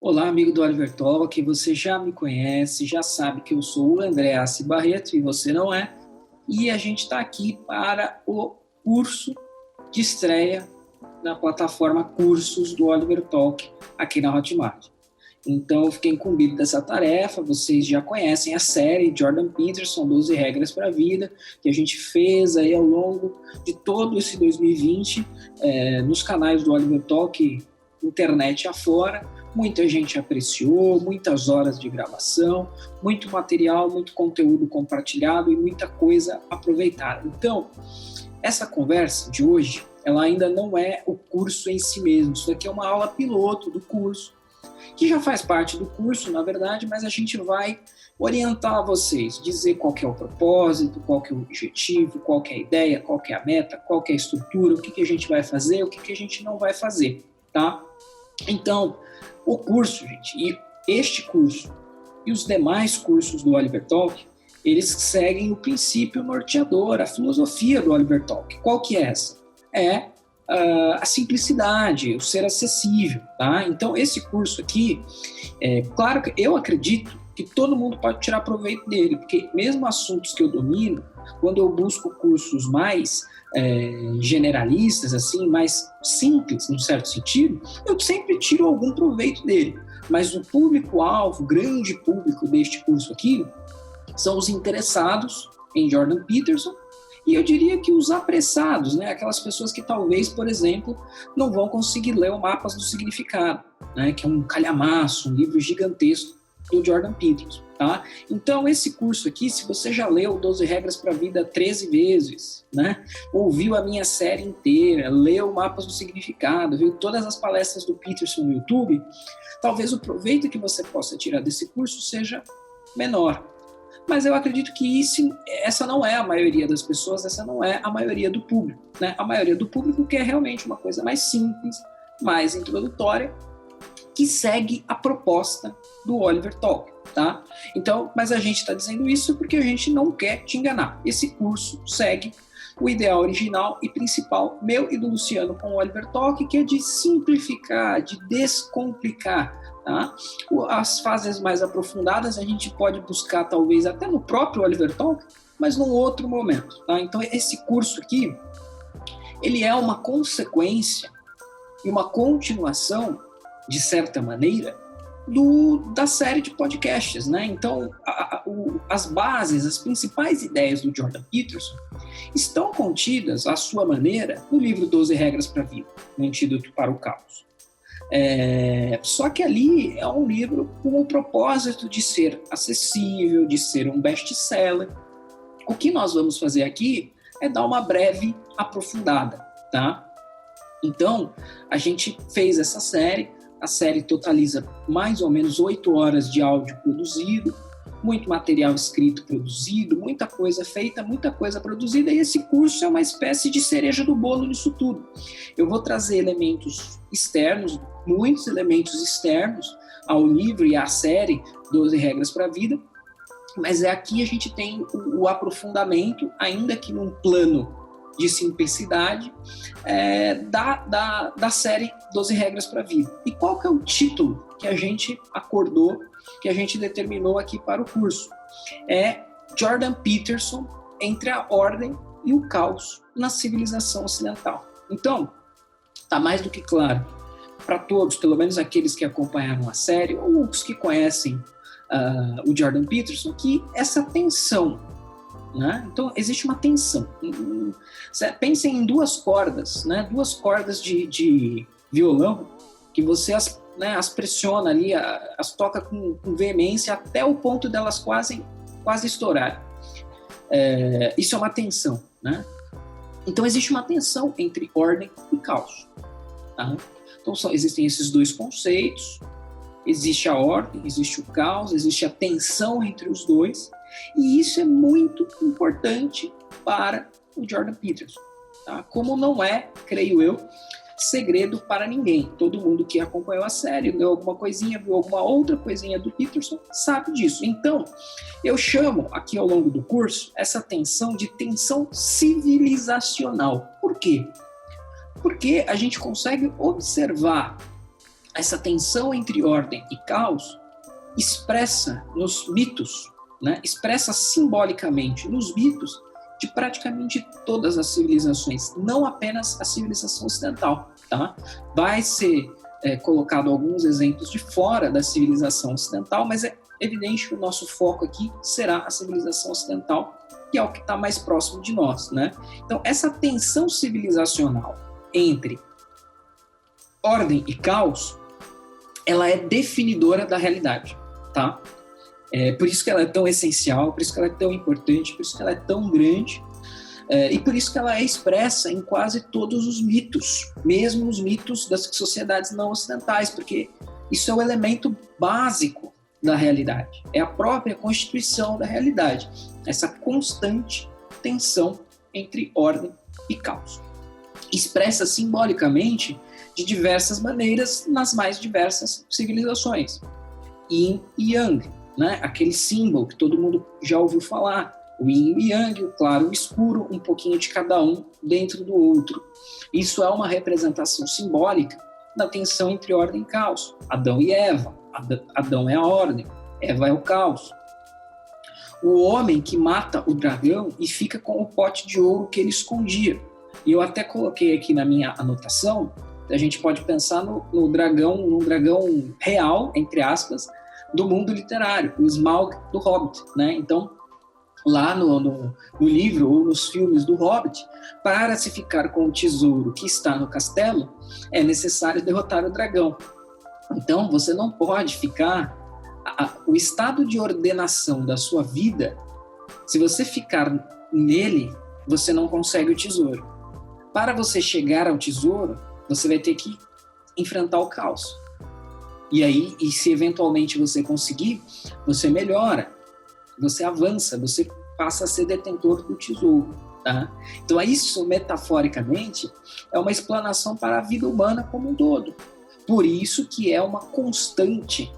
Olá, amigo do Oliver Talk, você já me conhece, já sabe que eu sou o André Assi Barreto e você não é, e a gente está aqui para o curso de estreia na plataforma Cursos do Oliver Talk aqui na Hotmart. Então, eu fiquei incumbido dessa tarefa. Vocês já conhecem a série Jordan Peterson, 12 Regras para a Vida, que a gente fez aí ao longo de todo esse 2020 nos canais do Oliver Talk, internet afora. Muita gente apreciou, muitas horas de gravação, muito material, muito conteúdo compartilhado e muita coisa aproveitada. Então, essa conversa de hoje, ela ainda não é o curso em si mesmo. Isso aqui é uma aula piloto do curso, que já faz parte do curso, na verdade, mas a gente vai orientar vocês, dizer qual que é o propósito, qual que é o objetivo, qual que é a ideia, qual que é a meta, qual que é a estrutura, o que a gente vai fazer, o que a gente não vai fazer, tá? Então, o curso, gente, e este curso e os demais cursos do Oliver Talk, eles seguem o princípio norteador, a filosofia do Oliver Talk. Qual que é essa? É a simplicidade, o ser acessível, tá? Então, esse curso aqui, claro que eu acredito que todo mundo pode tirar proveito dele, porque mesmo assuntos que eu domino, quando eu busco cursos mais generalistas, assim, mais simples, num certo sentido, eu sempre tiro algum proveito dele. Mas o público-alvo, grande público deste curso aqui, são os interessados em Jordan Peterson, e eu diria que os apressados, né? Aquelas pessoas que talvez, por exemplo, não vão conseguir ler o Mapas do Significado, né? Que é um calhamaço, um livro gigantesco do Jordan Peterson, tá? Então, esse curso aqui, se você já leu 12 Regras para a Vida 13 vezes, né? Ouviu a minha série inteira, leu Mapas do Significado, viu todas as palestras do Peterson no YouTube, talvez o proveito que você possa tirar desse curso seja menor. Mas eu acredito que essa não é a maioria das pessoas, essa não é a maioria do público, né? A maioria do público quer realmente uma coisa mais simples, mais introdutória, que segue a proposta do Oliver Talk, tá? Então, mas a gente está dizendo isso porque a gente não quer te enganar. Esse curso segue o ideal original e principal meu e do Luciano com o Oliver Talk, que é de simplificar, de descomplicar, tá? As fases mais aprofundadas a gente pode buscar talvez até no próprio Oliver Talk, mas num outro momento, tá? Então esse curso aqui, ele é uma consequência e uma continuação, de certa maneira, da série de podcasts, né? Então as bases, as principais ideias do Jordan Peterson estão contidas, à sua maneira, no livro 12 Regras para a Vida, no Antídoto para o Caos. Só que ali é um livro com o propósito de ser acessível, de ser um best-seller. O que nós vamos fazer aqui é dar uma breve aprofundada, tá? Então, a gente fez essa série, a série totaliza mais ou menos 8 horas de áudio produzido, muito material escrito produzido, muita coisa feita, muita coisa produzida, e esse curso é uma espécie de cereja do bolo nisso tudo. Eu vou trazer elementos externos, muitos elementos externos ao livro e à série 12 Regras para a Vida, mas aqui a gente tem o aprofundamento, ainda que num plano de simplicidade, da série 12 Regras para a Vida. E qual que é o título que a gente acordou, que a gente determinou aqui para o curso? É Jordan Peterson entre a ordem e o caos na civilização ocidental. Então, está mais do que claro para todos, pelo menos aqueles que acompanharam a série, ou os que conhecem o Jordan Peterson, que essa tensão, né? Então, existe uma tensão. Pensem em duas cordas, né? Duas cordas de violão, que você as pressiona ali, as toca com veemência até o ponto delas quase estourarem. Isso é uma tensão, né? Então, existe uma tensão entre ordem e caos, tá? Então, existem esses dois conceitos, existe a ordem, existe o caos, existe a tensão entre os dois, e isso é muito importante para o Jordan Peterson, tá? Como não é, creio eu, segredo para ninguém. Todo mundo que acompanhou a série, leu alguma coisinha, viu alguma outra coisinha do Peterson, sabe disso. Então, eu chamo aqui ao longo do curso essa tensão de tensão civilizacional. Por quê? Porque a gente consegue observar essa tensão entre ordem e caos expressa nos mitos, né? Expressa simbolicamente nos mitos de praticamente todas as civilizações, não apenas a civilização ocidental. Tá? Vai ser colocado alguns exemplos de fora da civilização ocidental, mas é evidente que o nosso foco aqui será a civilização ocidental, que é o que está mais próximo de nós. Né? Então, essa tensão civilizacional entre ordem e caos, ela é definidora da realidade. Tá? Por isso que ela é tão essencial, por isso que ela é tão importante, por isso que ela é tão grande, e por isso que ela é expressa em quase todos os mitos, mesmo os mitos das sociedades não ocidentais, porque isso é o elemento básico da realidade, é a própria constituição da realidade, essa constante tensão entre ordem e caos. Expressa simbolicamente de diversas maneiras nas mais diversas civilizações. Yin e Yang, né? Aquele símbolo que todo mundo já ouviu falar, o yin e o yang, o claro e o escuro, um pouquinho de cada um dentro do outro. Isso é uma representação simbólica da tensão entre ordem e caos. Adão e Eva, Adão é a ordem, Eva é o caos. O homem que mata o dragão e fica com o pote de ouro que ele escondia. E eu até coloquei aqui na minha anotação, a gente pode pensar num dragão real, entre aspas, do mundo literário, o Smaug do Hobbit, né? Então, lá no livro ou nos filmes do Hobbit, para se ficar com o tesouro que está no castelo, é necessário derrotar o dragão. Então, você não pode ficar... o estado de ordenação da sua vida, se você ficar nele, você não consegue o tesouro. Para você chegar ao tesouro, você vai ter que enfrentar o caos. E se eventualmente você conseguir, você melhora, você avança, você passa a ser detentor do tesouro. Tá? Então, isso, metaforicamente, é uma explanação para a vida humana como um todo. Por isso que é uma constante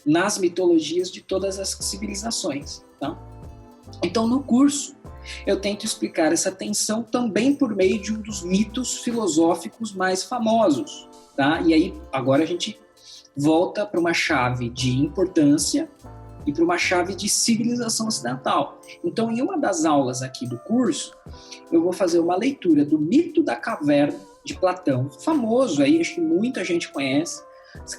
nas mitologias de todas as civilizações. Tá? Então, no curso, eu tento explicar essa tensão também por meio de um dos mitos filosóficos mais famosos. Tá? E aí, agora a gente volta para uma chave de importância e para uma chave de civilização ocidental. Então, em uma das aulas aqui do curso, eu vou fazer uma leitura do mito da caverna de Platão, famoso aí, acho que muita gente conhece.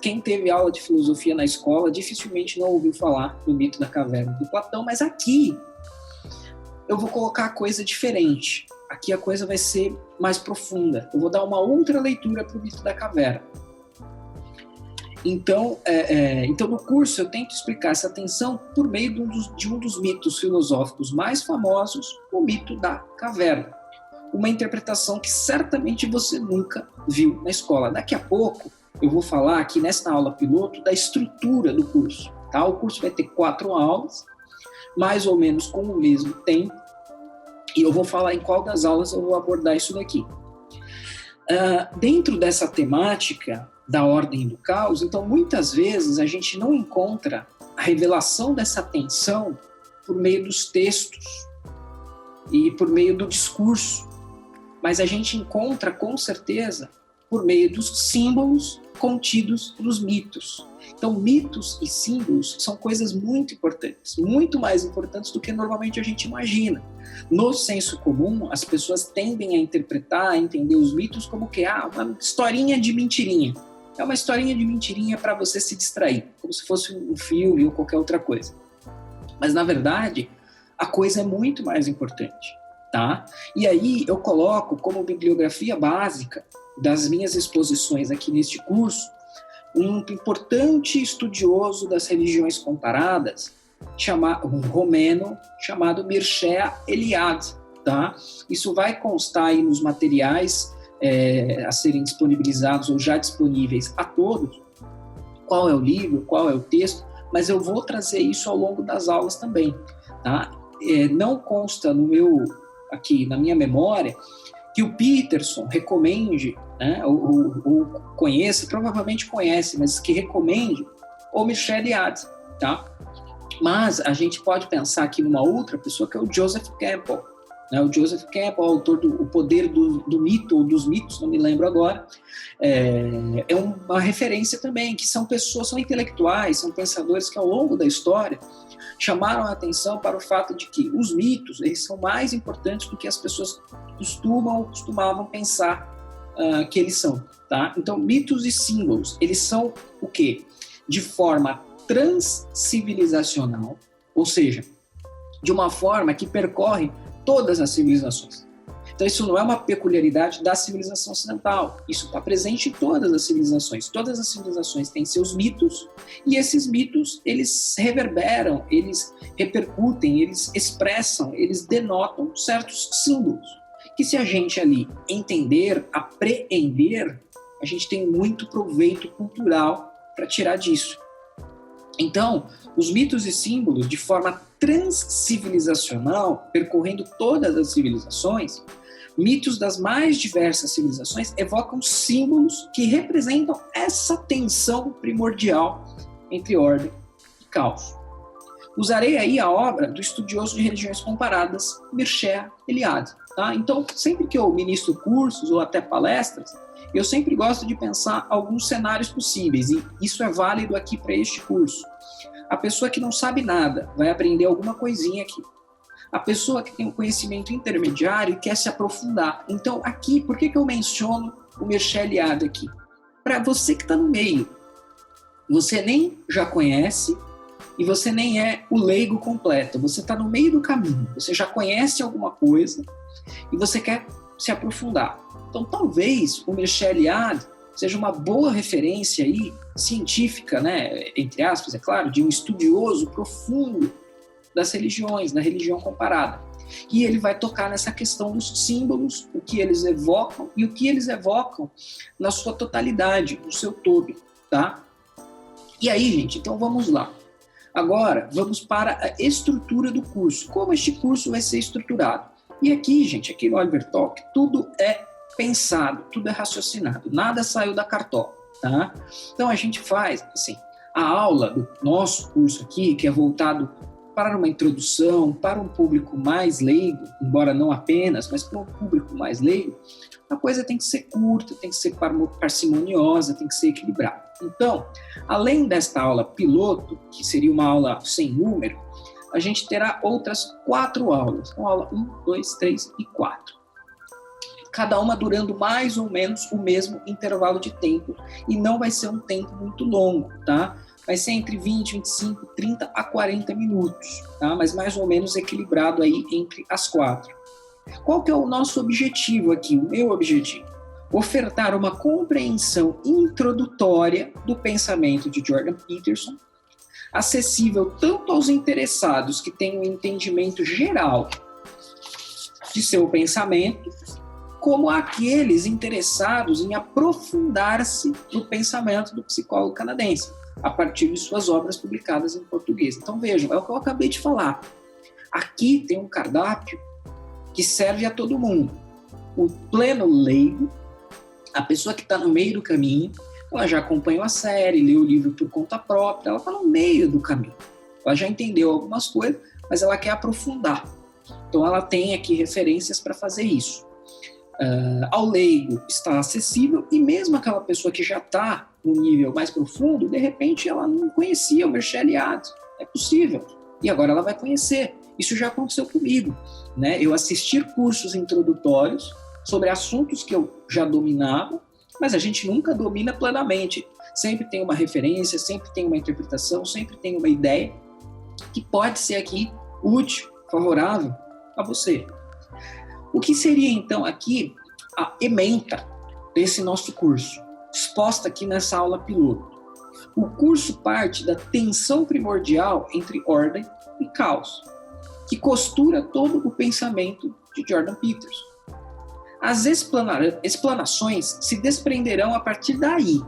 Quem teve aula de filosofia na escola dificilmente não ouviu falar do mito da caverna de Platão, mas aqui eu vou colocar a coisa diferente. Aqui a coisa vai ser mais profunda. Eu vou dar uma outra leitura para o mito da caverna. Então, no curso eu tento explicar essa tensão por meio de um dos mitos filosóficos mais famosos, o mito da caverna. Uma interpretação que certamente você nunca viu na escola. Daqui a pouco eu vou falar aqui nesta aula piloto da estrutura do curso. Tá? O curso vai ter 4 aulas, mais ou menos com o mesmo tempo, e eu vou falar em qual das aulas eu vou abordar isso daqui. Dentro dessa temática da ordem e do caos, então muitas vezes a gente não encontra a revelação dessa tensão por meio dos textos e por meio do discurso, mas a gente encontra com certeza por meio dos símbolos contidos nos mitos. Então, mitos e símbolos são coisas muito importantes, muito mais importantes do que normalmente a gente imagina. No senso comum, as pessoas tendem a interpretar, a entender os mitos como que uma historinha de mentirinha. É uma historinha de mentirinha para você se distrair, como se fosse um filme ou qualquer outra coisa. Mas, na verdade, a coisa é muito mais importante. Tá? E aí eu coloco como bibliografia básica das minhas exposições aqui neste curso um importante estudioso das religiões comparadas, um romeno chamado Mircea Eliade. Tá? Isso vai constar aí nos materiais a serem disponibilizados ou já disponíveis a todos, qual é o livro, qual é o texto, mas eu vou trazer isso ao longo das aulas também. Tá? Não consta aqui na minha memória que o Peterson recomende, né, ou conheça, provavelmente conhece, mas que recomende o Mircea Eliade, tá? Mas a gente pode pensar aqui numa outra pessoa que é o Joseph Campbell, né? O Joseph Campbell, autor do O Poder do Mito, ou dos Mitos, não me lembro agora, é uma referência também, que são pessoas, são intelectuais, são pensadores que ao longo da história chamaram a atenção para o fato de que os mitos, eles são mais importantes do que as pessoas costumavam pensar que eles são, tá? Então, mitos e símbolos, eles são o quê? De forma transcivilizacional, ou seja, de uma forma que percorre todas as civilizações. Então, isso não é uma peculiaridade da civilização ocidental. Isso está presente em todas as civilizações. Todas as civilizações têm seus mitos, e esses mitos, eles reverberam, eles repercutem, eles expressam, eles denotam certos símbolos, que se a gente ali entender, apreender, a gente tem muito proveito cultural para tirar disso. Então, os mitos e símbolos, de forma transcivilizacional, percorrendo todas as civilizações, mitos das mais diversas civilizações evocam símbolos que representam essa tensão primordial entre ordem e caos. Usarei aí a obra do estudioso de religiões comparadas, Mircea Eliade. Tá? Então, sempre que eu ministro cursos ou até palestras, eu sempre gosto de pensar alguns cenários possíveis, e isso é válido aqui para este curso. A pessoa que não sabe nada vai aprender alguma coisinha aqui. A pessoa que tem um conhecimento intermediário e quer se aprofundar. Então, aqui, por que eu menciono o Mircea Eliade aqui? Para você que está no meio. Você nem já conhece e você nem é o leigo completo. Você está no meio do caminho. Você já conhece alguma coisa e você quer se aprofundar. Então, talvez o Mircea Eliade seja uma boa referência aí, científica, né, entre aspas, é claro, de um estudioso profundo das religiões, na religião comparada. E ele vai tocar nessa questão dos símbolos, o que eles evocam e o que eles evocam na sua totalidade, no seu todo, tá? E aí, gente, então vamos lá. Agora, vamos para a estrutura do curso. Como este curso vai ser estruturado? E aqui, gente, aqui no Oliver Talk, tudo é pensado, tudo é raciocinado, nada saiu da cartola, tá? Então a gente faz, assim, a aula do nosso curso aqui, que é voltado para uma introdução, para um público mais leigo, embora não apenas, mas para um público mais leigo, a coisa tem que ser curta, tem que ser parcimoniosa, tem que ser equilibrada. Então, além desta aula piloto, que seria uma aula sem número, a gente terá outras 4 aulas. Então, aula 1, 2, 3 e 4. Cada uma durando mais ou menos o mesmo intervalo de tempo, e não vai ser um tempo muito longo, tá? Vai ser entre 20, 25, 30 a 40 minutos, tá? Mas mais ou menos equilibrado aí entre as 4. Qual que é o nosso objetivo aqui, o meu objetivo? Ofertar uma compreensão introdutória do pensamento de Jordan Peterson, acessível tanto aos interessados que têm um entendimento geral de seu pensamento, como àqueles interessados em aprofundar-se no pensamento do psicólogo canadense, a partir de suas obras publicadas em português. Então vejam, é o que eu acabei de falar. Aqui tem um cardápio que serve a todo mundo. O pleno leigo, a pessoa que está no meio do caminho, ela já acompanhou a série, leu o livro por conta própria, ela está no meio do caminho. Ela já entendeu algumas coisas, mas ela quer aprofundar. Então ela tem aqui referências para fazer isso. Ao leigo está acessível, e mesmo aquela pessoa que já está no nível mais profundo, de repente ela não conhecia o Mircea Eliade. É possível. E agora ela vai conhecer. Isso já aconteceu comigo, né? Eu assistir cursos introdutórios sobre assuntos que eu já dominava, mas a gente nunca domina plenamente. Sempre tem uma referência, sempre tem uma interpretação, sempre tem uma ideia que pode ser aqui útil, favorável a você. O que seria, então, aqui a ementa desse nosso curso, exposta aqui nessa aula piloto? O curso parte da tensão primordial entre ordem e caos, que costura todo o pensamento de Jordan Peterson. As explanações se desprenderão a partir daí,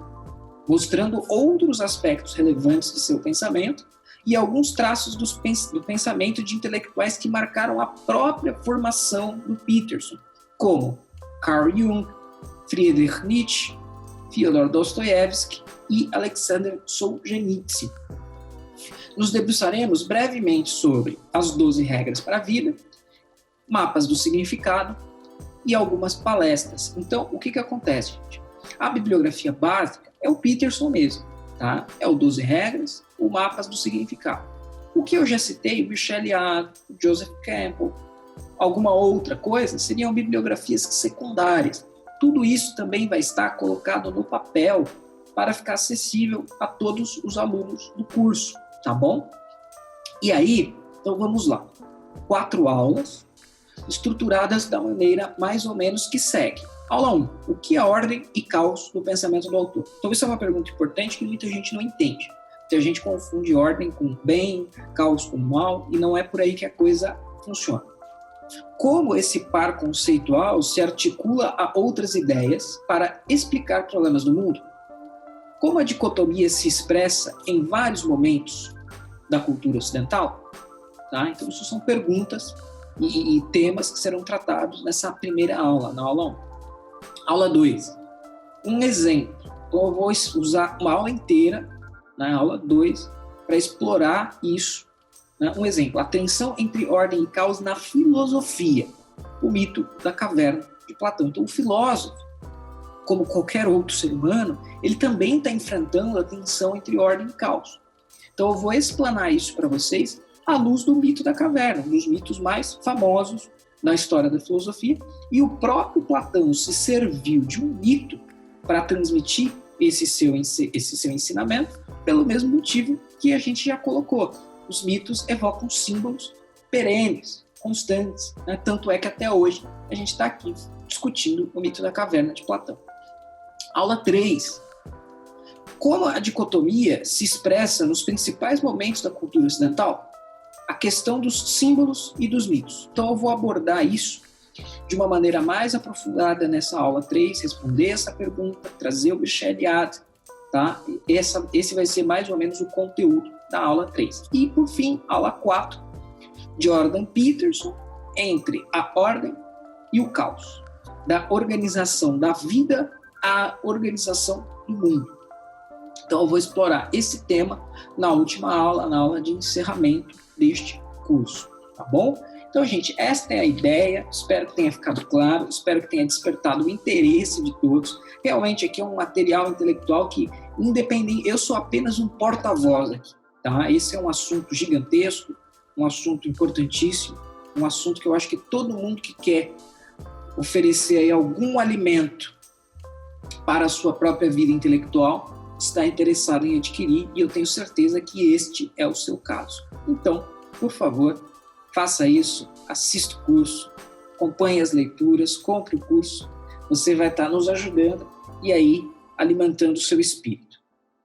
mostrando outros aspectos relevantes de seu pensamento e alguns traços do pensamento de intelectuais que marcaram a própria formação do Peterson, como Carl Jung, Friedrich Nietzsche, Fyodor Dostoiévski e Alexander Solzhenitsyn. Nos debruçaremos brevemente sobre as 12 regras para a vida, mapas do significado e algumas palestras. Então, o que acontece, gente? A bibliografia básica é o Peterson mesmo, tá? É o 12 regras, o mapas do significado. O que eu já citei, o Michel Liard, o Joseph Campbell, alguma outra coisa, seriam bibliografias secundárias. Tudo isso também vai estar colocado no papel para ficar acessível a todos os alunos do curso, tá bom? E aí, então vamos lá. 4 aulas, estruturadas da maneira mais ou menos que segue. Aula 1. O que é ordem e caos do pensamento do autor? Então, isso é uma pergunta importante que muita gente não entende. Muita gente confunde ordem com bem, caos com mal, e não é por aí que a coisa funciona. Como esse par conceitual se articula a outras ideias para explicar problemas do mundo? Como a dicotomia se expressa em vários momentos da cultura ocidental? Tá? Então, isso são perguntas e temas que serão tratados nessa primeira aula, na aula 1. Aula 2. Um exemplo. Então, eu vou usar uma aula inteira, na aula 2, para explorar isso. Né? Um exemplo. A tensão entre ordem e caos na filosofia. O mito da caverna de Platão. Então, o filósofo, como qualquer outro ser humano, ele também está enfrentando a tensão entre ordem e caos. Então, eu vou explanar isso para vocês à luz do mito da caverna, um dos mitos mais famosos na história da filosofia, e o próprio Platão se serviu de um mito para transmitir esse seu ensinamento, pelo mesmo motivo que a gente já colocou. Os mitos evocam símbolos perenes, constantes, né? Tanto é que até hoje a gente está aqui discutindo o mito da caverna de Platão. Aula 3. Como a dicotomia se expressa nos principais momentos da cultura ocidental? A questão dos símbolos e dos mitos. Então eu vou abordar isso de uma maneira mais aprofundada nessa aula 3, responder essa pergunta, trazer o Michel Liard, tá? Esse vai ser mais ou menos o conteúdo da aula 3. E, por fim, aula 4, Jordan Peterson, entre a ordem e o caos, da organização da vida à organização do mundo. Então eu vou explorar esse tema na última aula, na aula de encerramento deste curso, tá bom? Então, gente, esta é a ideia, espero que tenha ficado claro, espero que tenha despertado o interesse de todos. Realmente aqui é um material intelectual que, independente, eu sou apenas um porta-voz aqui, tá? Esse é um assunto gigantesco, um assunto importantíssimo, um assunto que eu acho que todo mundo que quer oferecer aí algum alimento para a sua própria vida intelectual está interessado em adquirir, e eu tenho certeza que este é o seu caso. Então, por favor, faça isso, assista o curso, acompanhe as leituras, compre o curso, você vai estar nos ajudando e aí alimentando o seu espírito.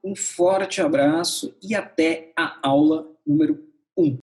Um forte abraço e até a aula número 1.